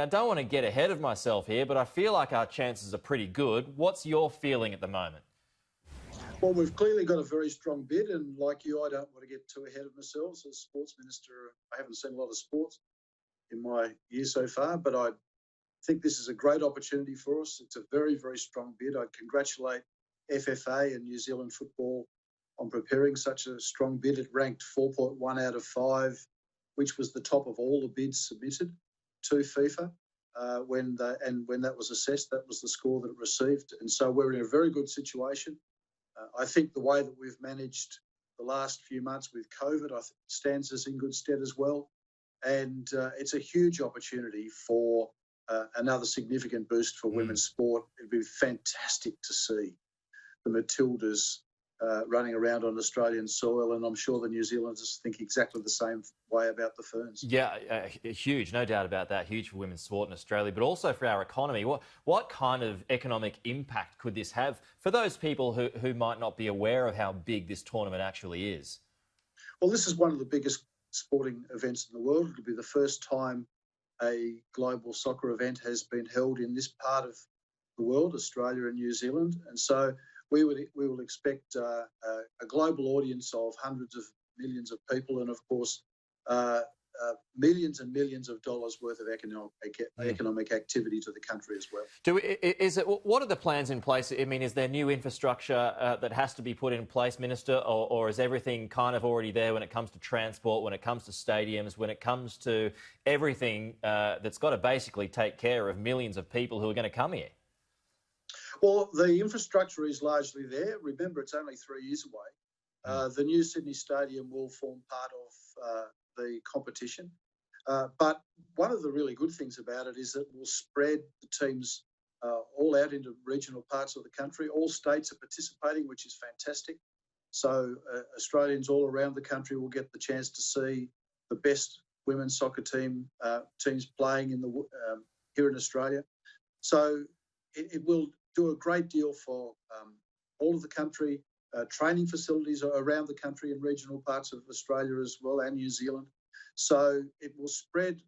I don't want to get ahead of myself here, but I feel like our chances are pretty good. What's your feeling at the moment? Well, we've clearly got a very strong bid, and like you, I don't want to get too ahead of myself. As sports minister, I haven't seen a lot of sports in my year so far, but I think this is a great opportunity for us. It's a very, very strong bid. I congratulate FFA and New Zealand football on preparing such a strong bid. It ranked 4.1 out of 5, which was the top of all the bids submitted to FIFA. When that was assessed, that was the score that it received. And so we're in a very good situation. I think the way that we've managed the last few months with COVID, stands us in good stead as well. And it's a huge opportunity for another significant boost for women's sport. It'd be fantastic to see the Matildas running around on Australian soil, and I'm sure the New Zealanders think exactly the same way about the Ferns. Yeah, huge, no doubt about that. Huge for women's sport in Australia, but also for our economy. What kind of economic impact could this have for those people who might not be aware of how big this tournament actually is? Well, this is one of the biggest sporting events in the world. It'll be the first time a global soccer event has been held in this part of the world, Australia and New Zealand, and so we will expect a global audience of hundreds of millions of people, and of course millions and millions of dollars worth of economic activity to the country as well. What are the plans in place? I mean, is there new infrastructure that has to be put in place, Minister, or is everything kind of already there when it comes to transport, when it comes to stadiums, when it comes to everything that's got to basically take care of millions of people who are going to come here? Well, the infrastructure is largely there. Remember, it's only 3 years away. The new Sydney Stadium will form part of the competition. But one of the really good things about it is that we'll spread the teams all out into regional parts of the country. All states are participating, which is fantastic. So Australians all around the country will get the chance to see the best women's soccer teams playing here in Australia. So it will do a great deal for all of the country. Training facilities are around the country in regional parts of Australia as well, and New Zealand. So it will spread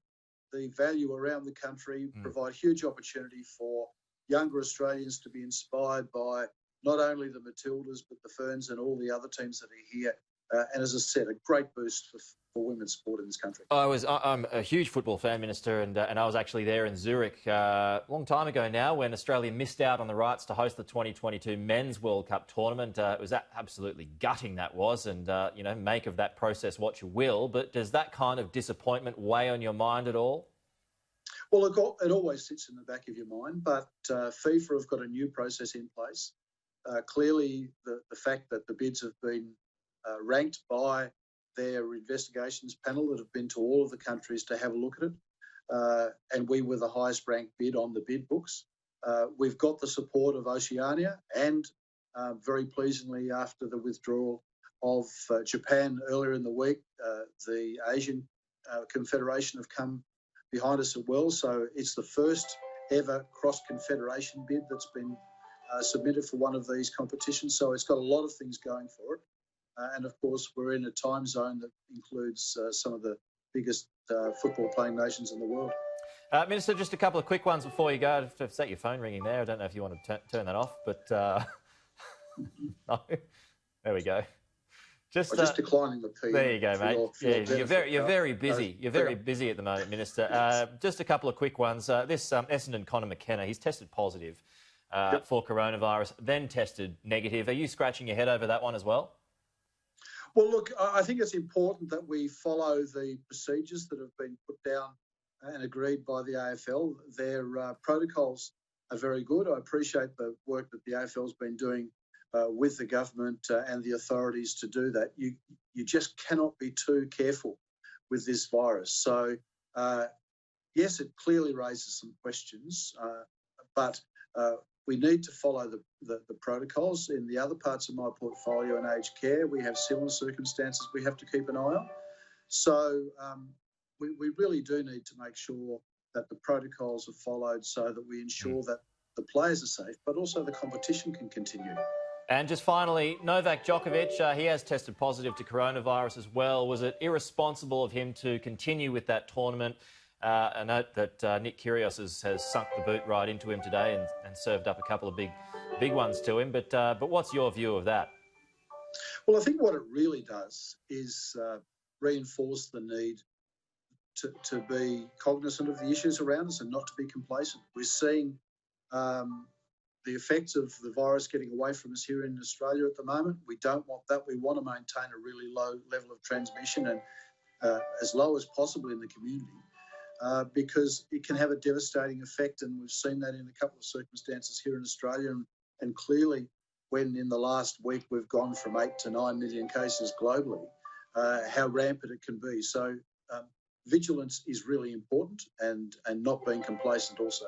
the value around the country, provide huge opportunity for younger Australians to be inspired by not only the Matildas, but the Ferns and all the other teams that are here. And as I said, a great boost for women's sport in this country. I'm a huge football fan, Minister, and I was actually there in Zurich a long time ago now when Australia missed out on the rights to host the 2022 Men's World Cup tournament. It was absolutely gutting, that was, and, make of that process what you will. But does that kind of disappointment weigh on your mind at all? Well, it always sits in the back of your mind, but FIFA have got a new process in place. Clearly, the fact that the bids have been ranked by their investigations panel that have been to all of the countries to have a look at it. And we were the highest ranked bid on the bid books. We've got the support of Oceania and very pleasingly after the withdrawal of Japan earlier in the week, the Asian Confederation have come behind us as well. So it's the first ever cross-confederation bid that's been submitted for one of these competitions. So it's got a lot of things going for it. And, of course, we're in a time zone that includes some of the biggest football playing nations in the world. Minister, just a couple of quick ones before you go. I've set your phone ringing there. I don't know if you want to turn that off, but no. There we go. Just declining the P. There you go, mate. You're very busy. You're very busy at the moment, Minister. Just a couple of quick ones. This Essendon Conor McKenna, he's tested positive for coronavirus, then tested negative. Are you scratching your head over that one as well? Well, look, I think it's important that we follow the procedures that have been put down and agreed by the AFL. Their protocols are very good. I appreciate the work that the AFL has been doing with the government and the authorities to do that. You just cannot be too careful with this virus. So, yes, it clearly raises some questions, but we need to follow the protocols. In the other parts of my portfolio in aged care, we have similar circumstances we have to keep an eye on. So we really do need to make sure that the protocols are followed so that we ensure that the players are safe, but also the competition can continue. And just finally, Novak Djokovic, he has tested positive to coronavirus as well. Was it irresponsible of him to continue with that tournament I note that Nick Kyrgios has sunk the boot right into him today and served up a couple of big ones to him. But what's your view of that? Well, I think what it really does is reinforce the need to be cognizant of the issues around us and not to be complacent. We're seeing the effects of the virus getting away from us here in Australia at the moment. We don't want that. We want to maintain a really low level of transmission and as low as possible in the community because it can have a devastating effect, and we've seen that in a couple of circumstances here in Australia, and clearly when in the last week we've gone from 8 to 9 million cases globally, how rampant it can be. So vigilance is really important, and not being complacent also.